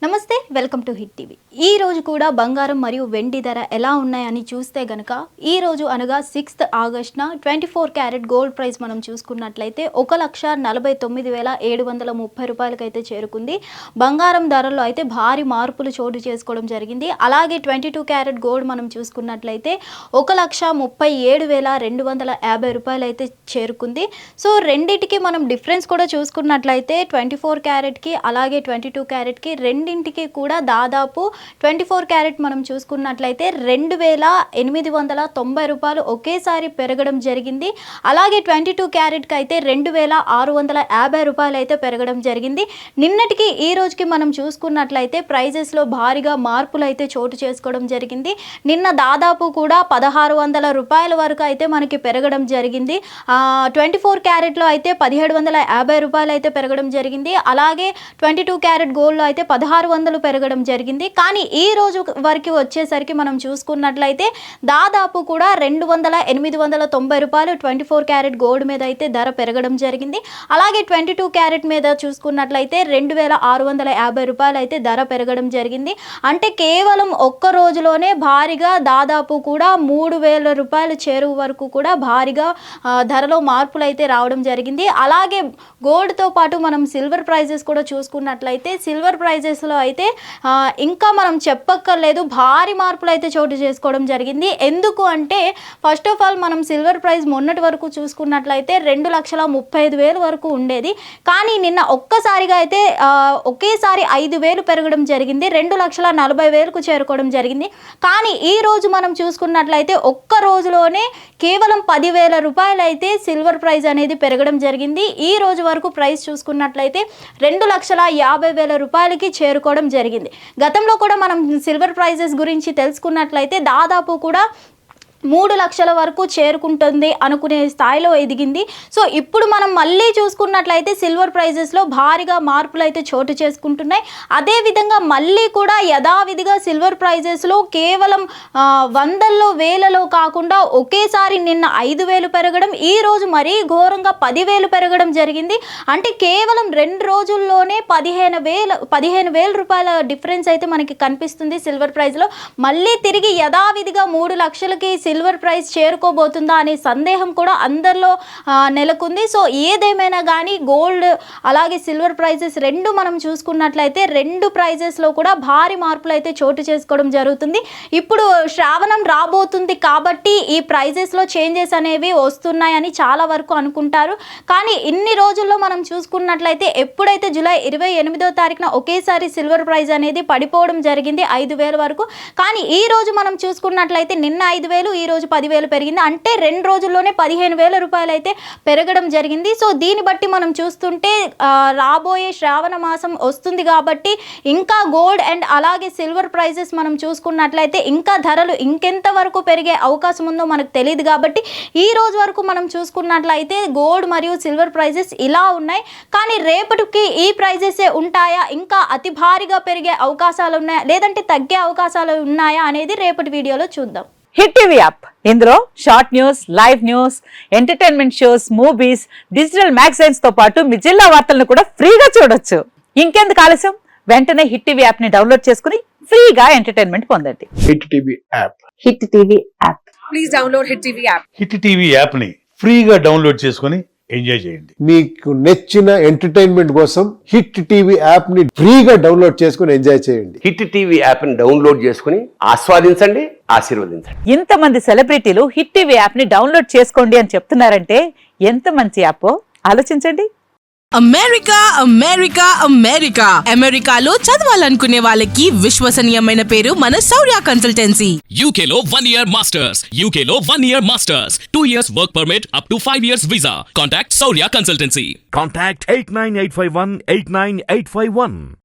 నమస్తే welcome to hit TV. ఈ రోజు కూడా బంగారం మరియు వెండి ధర ఎలా ఉన్నాయని చూస్తే గనక ఈ రోజు అనగా 6th ఆగస్టున 24 క్యారెట్ గోల్డ్ ప్రైస్ మనం చూసుకున్నట్లయితే 1,49,730 రూపాయలకైతే చేరుకుంది. బంగారం ధరల్లో అయితే భారీ మార్పులు చోటు చేసుకోవడం జరిగింది. అలాగే 22 క్యారెట్ గోల్డ్ మనం చూసుకున్నట్లయితే 1,37,250 రూపాయలు అయితే చేరుకుంది. సో రెండింటికి మనం డిఫరెన్స్ కూడా చూసుకున్నట్లయితే 24 క్యారెట్కి అలాగే 22 క్యారెట్కి రెండింటికి కూడా దాదాపు 24 క్యారెట్ మనం చూసుకున్నట్లయితే 2,890 రూపాయలు ఒకేసారి పెరగడం జరిగింది. అలాగే 22 క్యారెట్కి అయితే 2,650 రూపాయలు అయితే పెరగడం జరిగింది. నిన్నటికి ఈ రోజుకి మనం చూసుకున్నట్లయితే ప్రైజెస్లో భారీగా మార్పులు అయితే చోటు చేసుకోవడం జరిగింది. నిన్న దాదాపు కూడా 1,600 రూపాయల వరకు అయితే మనకి పెరగడం జరిగింది. 24 క్యారెట్లో అయితే 1,750 రూపాయలు అయితే పెరగడం జరిగింది. అలాగే 22 క్యారెట్ గోల్డ్లో అయితే 1,600 పెరగడం జరిగింది. కానీ ఈ రోజు వరకు వచ్చేసరికి మనం చూసుకున్నట్లయితే దాదాపు కూడా 2,890 రూపాయలు 24 క్యారెట్ గోల్డ్ మీద అయితే ధర పెరగడం జరిగింది. అలాగే 22 క్యారెట్ మీద చూసుకున్నట్లయితే 2,650 రూపాయలు అయితే ధర పెరగడం జరిగింది. అంటే కేవలం ఒక్క రోజులోనే భారీగా దాదాపు కూడా 3,000 రూపాయలు చేరువ వరకు కూడా భారీగా ధరలో మార్పులు అయితే రావడం జరిగింది. అలాగే గోల్డ్తో పాటు మనం సిల్వర్ ప్రైజెస్ కూడా చూసుకున్నట్లయితే సిల్వర్ ప్రైజెస్లో అయితే ఇంకా మనం చెప్పక్కర్లేదు, భారీ మార్పులు అయితే చోటు చేసుకోవడం జరిగింది. ఎందుకు అంటే ఫస్ట్ ఆఫ్ ఆల్ మనం సిల్వర్ ప్రైస్ మొన్నటి వరకు చూసుకున్నట్లయితే 2,35,000 వరకు ఉండేది. కానీ నిన్న ఒక్కసారిగా అయితే ఒకేసారి 5,000 పెరగడం జరిగింది. 2,40,000కు చేరుకోవడం జరిగింది. కానీ ఈ రోజు మనం చూసుకున్నట్లయితే ఒక్క రోజులోనే కేవలం 10,000 రూపాయలు అయితే సిల్వర్ ప్రైస్ అనేది పెరగడం జరిగింది. ఈ రోజు వరకు ప్రైస్ చూసుకున్నట్లయితే 2,50,000 రూపాయలకి చేరుకోవడం జరిగింది. గతంలో కూడా మనం సిల్వర్ ప్రైజెస్ గురించి తెలుసుకున్నట్లయితే దాదాపు కూడా 3 లక్షల వరకు చేరుకుంటుంది అనుకునే స్థాయిలో ఎదిగింది. సో ఇప్పుడు మనం మళ్ళీ చూసుకున్నట్లయితే సిల్వర్ ప్రైజెస్లో భారీగా మార్పులు అయితే చోటు చేసుకుంటున్నాయి. అదేవిధంగా మళ్ళీ కూడా యథావిధిగా సిల్వర్ ప్రైజెస్లో కేవలం వందల్లో వేలలో కాకుండా ఒకేసారి నిన్న 5,000 పెరగడం, ఈ రోజు మరీ ఘోరంగా 10,000 పెరగడం జరిగింది. అంటే కేవలం 2 రోజుల్లోనే 15,000 రూపాయల డిఫరెన్స్ అయితే మనకి కనిపిస్తుంది సిల్వర్ ప్రైస్లో. మళ్ళీ తిరిగి యథావిధిగా 3 లక్షలకి సిల్వర్ ప్రైస్ చేరుకోబోతుందా అనే సందేహం కూడా అందరిలో నెలకొంది. సో ఏదేమైనా కానీ గోల్డ్ అలాగే సిల్వర్ ప్రైజెస్ రెండు మనం చూసుకున్నట్లయితే రెండు ప్రైజెస్లో కూడా భారీ మార్పులు అయితే చోటు చేసుకోవడం జరుగుతుంది. ఇప్పుడు శ్రావణం రాబోతుంది కాబట్టి ఈ ప్రైజెస్లో చేంజెస్ అనేవి వస్తున్నాయని చాలా వరకు అనుకుంటారు. కానీ ఇన్ని రోజుల్లో మనం చూసుకున్నట్లయితే ఎప్పుడైతే జూలై 28వ తారీఖున ఒకేసారి సిల్వర్ ప్రైస్ అనేది పడిపోవడం జరిగింది 5,000 వరకు. కానీ ఈ రోజు మనం చూసుకున్నట్లయితే నిన్న 5,000 ఈ రోజు 10,000 పెరిగింది. అంటే 2 రోజుల్లోనే 15,000 రూపాయలు అయితే పెరగడం జరిగింది. సో దీన్ని బట్టి మనం చూస్తుంటే రాబోయే శ్రావణ మాసం వస్తుంది కాబట్టి ఇంకా గోల్డ్ అండ్ అలాగే సిల్వర్ ప్రైజెస్ మనం చూసుకున్నట్లయితే ఇంకా ధరలు ఇంకెంత వరకు పెరిగే అవకాశం ఉందో మనకు తెలియదు. కాబట్టి ఈ రోజు వరకు మనం చూసుకున్నట్లయితే గోల్డ్ మరియు సిల్వర్ ప్రైజెస్ ఇలా ఉన్నాయి. కానీ రేపటికి ఈ ప్రైజెసే ఉంటాయా, ఇంకా అతి భారీగా పెరిగే అవకాశాలు ఉన్నాయా లేదంటే తగ్గే అవకాశాలు ఉన్నాయా అనేది రేపటి వీడియోలో చూద్దాం. హిట్ టీవీ యాప్, ఇందులో short news, live news, entertainment shows, movies, digital magazines తో పాటు మీ జిల్లా వార్తలను కూడా ఫ్రీగా చూడొచ్చు. ఇంకెందుకు ఆలస్యం, వెంటనే హిట్ టీవీ యాప్ ని డౌన్లోడ్ చేసుకుని ఫ్రీగా ఎంటర్టైన్మెంట్ పొందండి. Hit TV app. Hit TV app. Please download hit TV app. Hit TV app ని ఫ్రీగా డౌన్లోడ్ చేసుకుని ఎంజాయ్ చేయండి. మీకు నచ్చిన ఎంటర్టైన్మెంట్ కోసం హిట్ టీవీ యాప్ ని ఫ్రీగా డౌన్లోడ్ చేసుకుని ఎంజాయ్ చేయండి. హిట్ టీవీ యాప్ ని డౌన్లోడ్ చేసుకుని ఆస్వాదించండి, ఆశీర్వదించండి. ఇంతమంది సెలబ్రిటీలు హిట్ టీవీ యాప్ ని డౌన్లోడ్ చేసుకోండి అని చెప్తున్నారంటే ఎంత మంచి యాప్ ఆలోచించండి. అమెరికా అమెరికా అమెరికా అమెరికాలో చదవాలనుకునే వాళ్ళకి విశ్వసనీయమైన పేరు మన శౌర్య కన్సల్టెన్సీ. UK లో 1 year masters, UK లో 1 year masters, 2 years work permit up to 5 years visa. Contact Saurya Consultancy. Contact 89851 89851.